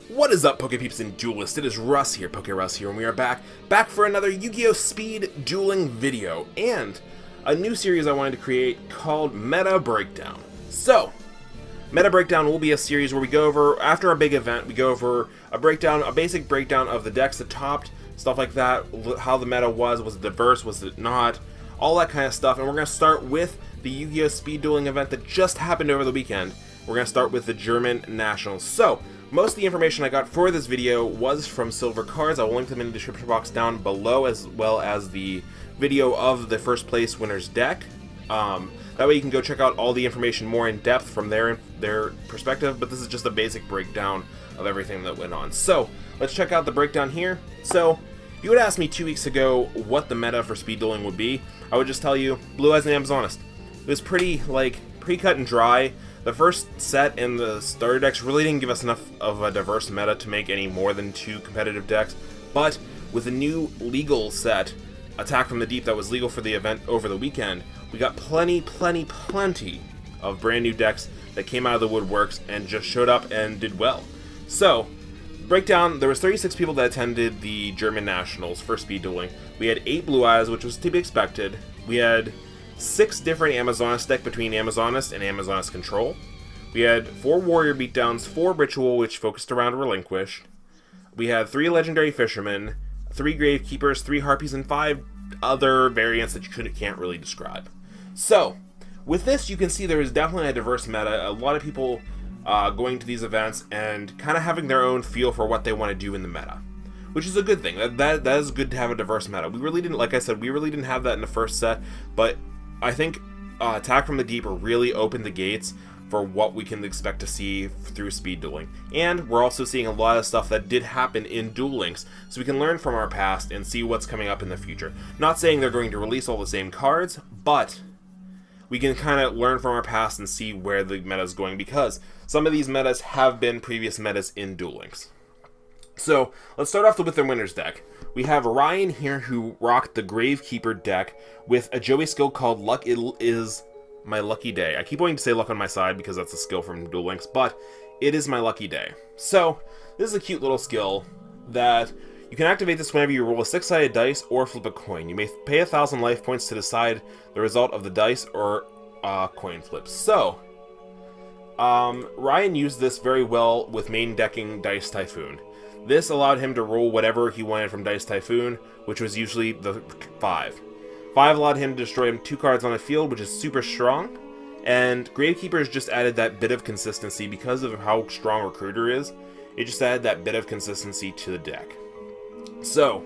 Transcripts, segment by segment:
What is up, Pokepeeps and Duelists? It is Russ here, PokeRuss here, and we are back for another YuGiOh Speed Dueling video, and a new series I wanted to create called Meta Breakdown. So, Meta Breakdown will be a series where we go over, after a big event, we go over a breakdown, a basic breakdown of the decks that topped, stuff like that, how the meta was it diverse, was it not, all that kind of stuff, and we're going to start with the YuGiOh Speed Dueling event that just happened over the weekend. We're going to start with the German Nationals. So, most of the information I got for this video was from Silver Cards. I will link them in the description box down below, as well as the video of the first place winner's deck. That way you can go check out all the information more in depth from their perspective, but this is just a basic breakdown of everything that went on. So, let's check out the breakdown here. So, if you would ask me 2 weeks ago what the meta for speed dueling would be, I would just tell you, Blue Eyes and Amazonist. It was pretty cut and dry. The first set and the starter decks really didn't give us enough of a diverse meta to make any more than 2 competitive decks, but with a new legal set, Attack from the Deep, that was legal for the event over the weekend, we got plenty of brand new decks that came out of the woodworks and just showed up and did well. So, breakdown, there was 36 people that attended the German Nationals for speed dueling. We had 8 Blue Eyes, which was to be expected. We had 6 different Amazonist deck between Amazonist and Amazonist Control. We had 4 Warrior Beatdowns, 4 Ritual, which focused around Relinquished. We had 3 Legendary Fishermen, 3 Gravekeepers, 3 Harpies, and 5 other variants that you can't really describe. So, with this, you can see there is definitely a diverse meta. A lot of people going to these events and kind of having their own feel for what they want to do in the meta, which is a good thing. That is good to have a diverse meta. We really didn't, like I said, we really didn't have that in the first set, but I think Attack from the Deep really opened the gates for what we can expect to see through speed dueling. And we're also seeing a lot of stuff that did happen in Duel Links, so we can learn from our past and see what's coming up in the future. Not saying they're going to release all the same cards, but we can kind of learn from our past and see where the meta is going, because some of these metas have been previous metas in Duel Links. So, let's start off with the winner's deck. We have Ryan here who rocked the Gravekeeper deck with a Joey skill called Luck is My Lucky Day. I keep wanting to say Luck on my side because that's a skill from Duel Links, but it is my lucky day. So, this is a cute little skill that you can activate this whenever you roll a 6-sided dice or flip a coin. You may pay 1,000 life points to decide the result of the dice or coin flip. So, Ryan used this very well with main decking Dice Typhoon. This allowed him to roll whatever he wanted from Dice Typhoon, which was usually the 5. 5 allowed him to destroy him 2 cards on the field, which is super strong. And Gravekeepers just added that bit of consistency because of how strong Recruiter is. It just added that bit of consistency to the deck. So,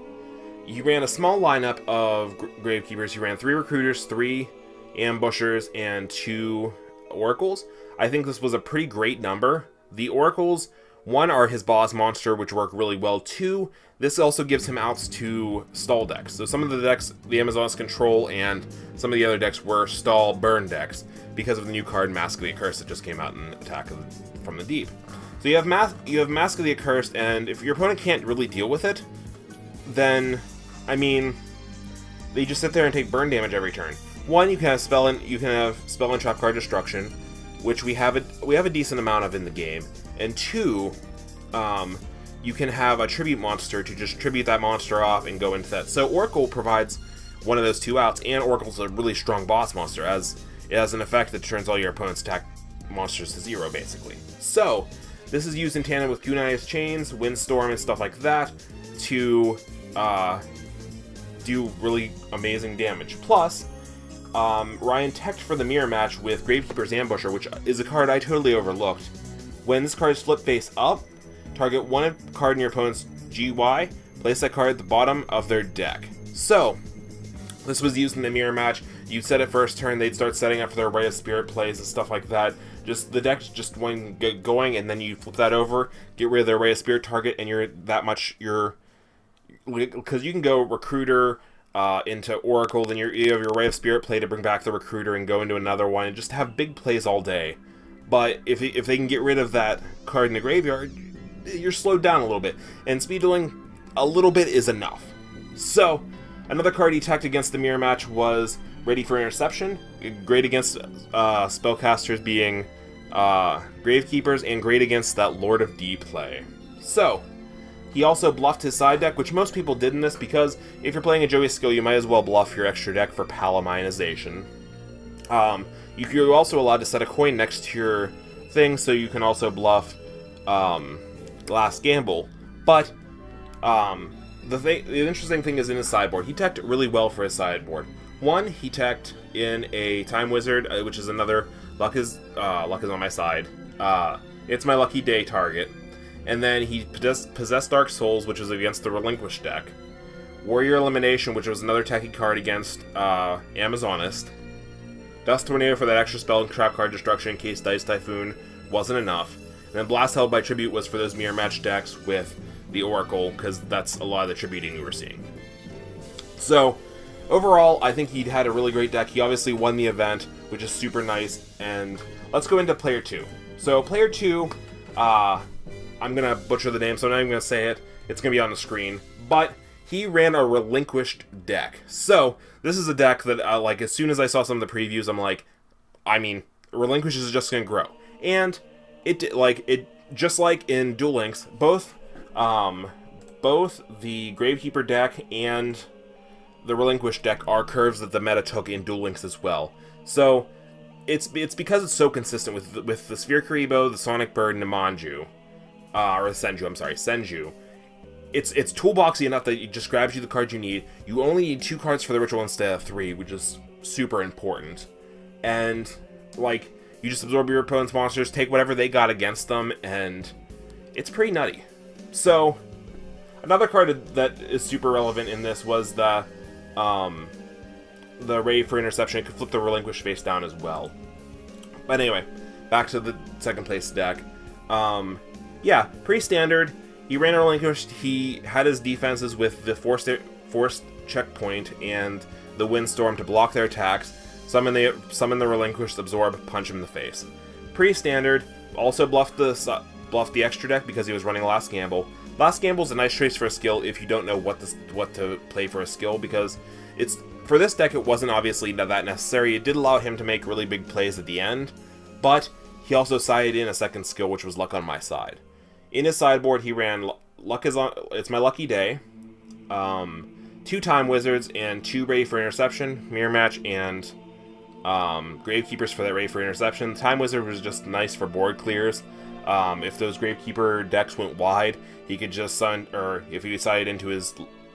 you ran a small lineup of Gravekeepers. You ran 3 Recruiters, 3 Ambushers, and 2 Oracles. I think this was a pretty great number. The Oracles, 1, are his boss monster, which work really well. 2, this also gives him outs to stall decks. So some of the decks, the Amazonist Control and some of the other decks were stall burn decks because of the new card Mask of the Accursed that just came out in Attack from the Deep. So you have Mask of the Accursed, and if your opponent can't really deal with it, then, I mean, they just sit there and take burn damage every turn. 1, you can have Spell and Trap Card Destruction, which we have a decent amount of in the game. And 2, you can have a tribute monster to just tribute that monster off and go into that. So Oracle provides one of those 2 outs, and Oracle's a really strong boss monster, as it has an effect that turns all your opponent's attack monsters to 0, basically. So, this is used in tandem with Kunai's Chains, Windstorm, and stuff like that to do really amazing damage. Plus, Ryan teched for the mirror match with Gravekeeper's Ambusher, which is a card I totally overlooked. When this card is flipped face up, target 1 card in your opponent's GY, place that card at the bottom of their deck. So, this was used in the mirror match. You'd set it first turn, they'd start setting up for their Ray of Spirit plays and stuff like that. Just the deck's just going, and then you flip that over, get rid of their Ray of Spirit target, and because you can go Recruiter into Oracle, then you have your Ray of Spirit play to bring back the Recruiter and go into another one, and just have big plays all day. But if they can get rid of that card in the graveyard, you're slowed down a little bit. And speed dueling, a little bit is enough. So, another card he teched against the mirror match was Ready for Interception. Great against spellcasters being Gravekeepers, and great against that Lord of D play. So, he also bluffed his side deck, which most people did in this, because if you're playing a Joey skill, you might as well bluff your extra deck for Palaminization. You're also allowed to set a coin next to your thing, so you can also bluff Last Gamble. But the interesting thing is in his sideboard. He teched really well for his sideboard. One, he teched in a Time Wizard, which is another luck is on my side. It's my lucky day target. And then he possessed Dark Souls, which is against the Relinquish deck. Warrior Elimination, which was another techie card against Amazonist. Dust Tornado for that extra spell and trap card destruction in case Dice Typhoon wasn't enough. And then Blast Held by Tribute was for those mirror match decks with the Oracle, because that's a lot of the tributing we were seeing. So, overall, I think he had a really great deck. He obviously won the event, which is super nice. And let's go into Player 2. So, Player 2, I'm going to butcher the name, so I'm not even going to say it. It's going to be on the screen. But he ran a Relinquished deck. So, this is a deck that, like, as soon as I saw some of the previews, I'm like, I mean, Relinquish is just going to grow. And just like in Duel Links, both the Gravekeeper deck and the Relinquish deck are curves that the meta took in Duel Links as well. So, it's because it's so consistent with the Sphere Karibo, the Sonic Bird, and the Manju. Or Senju, I'm sorry, Senju. It's toolboxy enough that it just grabs you the cards you need. You only need 2 cards for the ritual instead of 3, which is super important. And, like, you just absorb your opponent's monsters, take whatever they got against them, and it's pretty nutty. So, another card that is super relevant in this was the Ready for Interception. It could flip the Relinquish face down as well. But anyway, back to the second place deck. Yeah, pretty standard. He ran a Relinquished. He had his defenses with the Forced Checkpoint and the Windstorm to block their attacks. Summon the Relinquished, absorb, punch him in the face. Pretty standard. Also bluffed the extra deck because he was running Last Gamble. Last Gamble is a nice choice for a skill if you don't know what to play for a skill, because for this deck it wasn't obviously that necessary. It did allow him to make really big plays at the end, but he also sided in a second skill, which was Luck on my side. In his sideboard, he ran It's My Lucky Day, 2 Time Wizards, and 2 Ready for Interception, Mirror Match, and Gravekeepers for that Ready for Interception. Time Wizard was just nice for board clears. If those Gravekeeper decks went wide, he could just summon, or if he decided into his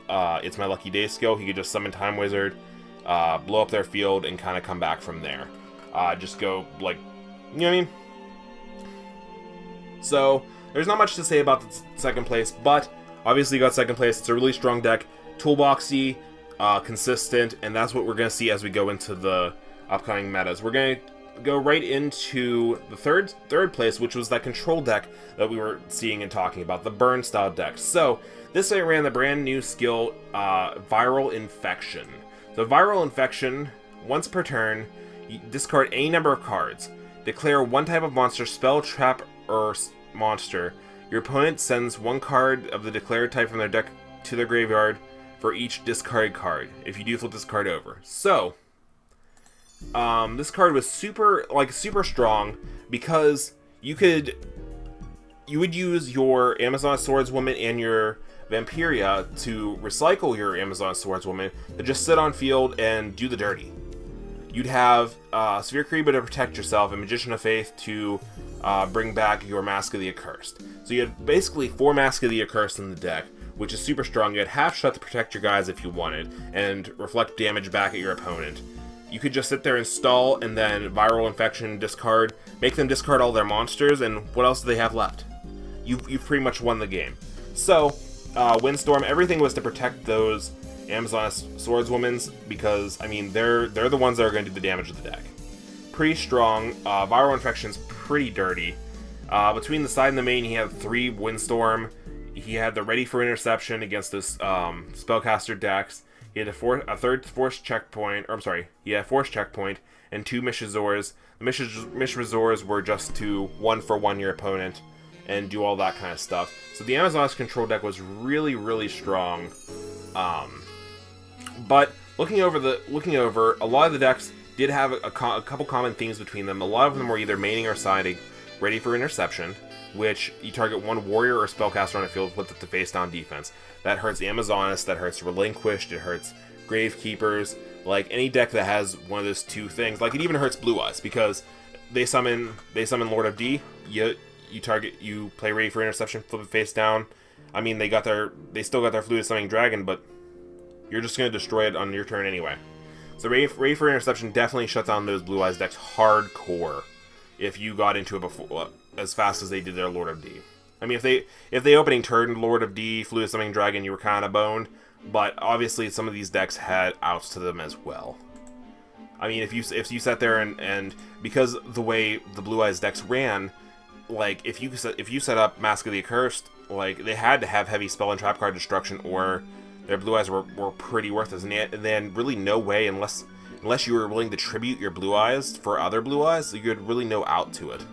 It's My Lucky Day skill, he could just summon Time Wizard, blow up their field, and kind of come back from there. Just go, like, you know what I mean? So, there's not much to say about the second place, but obviously you got second place. It's a really strong deck, toolboxy, consistent, and that's what we're going to see as we go into the upcoming metas. We're going to go right into the third place, which was that control deck that we were seeing and talking about, the burn style deck. So, this I ran the brand new skill, Viral Infection. So, Viral Infection, once per turn, you discard any number of cards. Declare one type of monster, spell, trap, or monster. Your opponent sends 1 card of the declared type from their deck to their graveyard for each discarded card. If you do, flip this card over. So, this card was super strong because you would use your Amazon Swordswoman and your Vampiria to recycle your Amazon Swordswoman to just sit on field and do the dirty. You'd have Sphere Karibo to protect yourself and Magician of Faith to bring back your Mask of the Accursed. So you had basically 4 Mask of the Accursed in the deck, which is super strong. You had Half Shut to protect your guys if you wanted, and reflect damage back at your opponent. You could just sit there and stall, and then Viral Infection discard, make them discard all their monsters, and what else do they have left? You've pretty much won the game. So, Windstorm, everything was to protect those Amazon Swordswomans, because, I mean, they're the ones that are going to do the damage to the deck. Pretty strong. Viral Infection's pretty dirty. Between the side and the main, he had 3 Windstorm. He had the Ready for Interception against this Spellcaster decks. He had a third Force Checkpoint, or I'm sorry, he had Force Checkpoint, and 2 Mishazors. The Mishazors were just to 1-for-1 your opponent, and do all that kind of stuff. So the Amazon's control deck was really, really strong. But looking over, a lot of the decks did have a couple common themes between them. A lot of them were either maining or siding Ready for Interception. which you target one warrior or spellcaster on a field with the face down defense. That hurts Amazoness, that hurts Relinquished, it hurts Gravekeepers. Like any deck that has one of those two things, like it even hurts Blue Eyes because they summon Lord of D. You play Ready for Interception, flip it face down. I mean, they still got their Fluid Summoning Dragon, but you're just gonna destroy it on your turn anyway. So Ready for Interception definitely shuts down those Blue Eyes decks hardcore if you got into it before as fast as they did their Lord of D. I mean, if they opening turn Lord of D, Fluid Summoning Dragon, you were kind of boned. But obviously, some of these decks had outs to them as well. I mean, if you sat there and because the way the Blue Eyes decks ran, like if you set up Mask of the Accursed, like they had to have heavy spell and trap card destruction, or their Blue Eyes were pretty worthless, and then really no way unless you were willing to tribute your Blue Eyes for other Blue Eyes, you had really no out to it.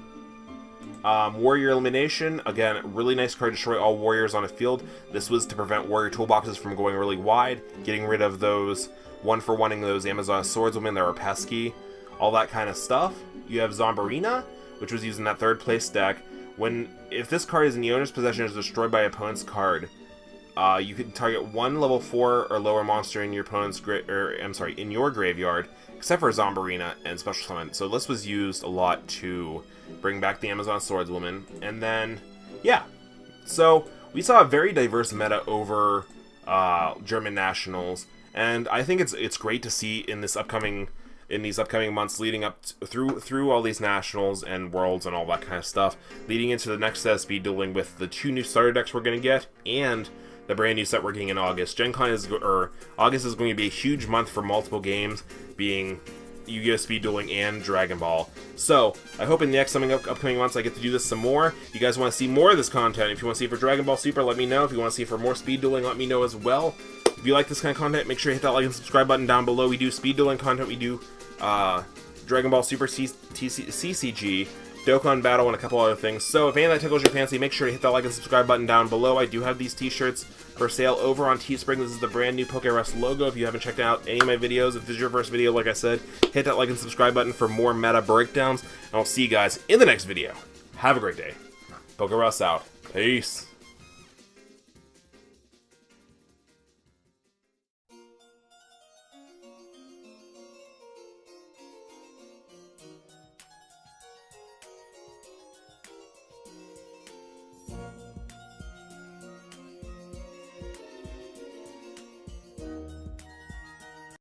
Warrior Elimination, again, really nice card, destroy all warriors on a field. This was to prevent warrior toolboxes from going really wide, getting rid of those one-for-one-ing those Amazon swordswomen that were pesky, all that kind of stuff. You have Zombarina, which was used in that third place deck. If this card is in the owner's possession, is destroyed by opponent's card, you can target one level 4 or lower monster in your opponent's in your graveyard, except for Zombarina and Special Summon. So this was used a lot to bring back the Amazon Swordswoman. And then, yeah. So we saw a very diverse meta over German Nationals, and I think it's great to see in these upcoming months leading up through all these Nationals and Worlds and all that kind of stuff, leading into the next set of speed dueling with the 2 new starter decks we're going to get, and the brand new set we're getting in August. August is going to be a huge month for multiple games, being YuGiOh Speed Dueling and Dragon Ball. So, I hope in the next upcoming months I get to do this some more. If you guys want to see more of this content, if you want to see it for Dragon Ball Super, let me know. If you want to see it for more Speed Dueling, let me know as well. If you like this kind of content, make sure you hit that like and subscribe button down below. We do Speed Dueling content, we do Dragon Ball Super CCG, Dokkan Battle, and a couple other things. So if any of that tickles your fancy, make sure to hit that like and subscribe button down below. I do have these t-shirts for sale over on Teespring. This is the brand new PokeRuss logo. If you haven't checked out any of my videos, if this is your first video, like I said, hit that like and subscribe button for more meta breakdowns. And I'll see you guys in the next video. Have a great day. PokeRuss out. Peace.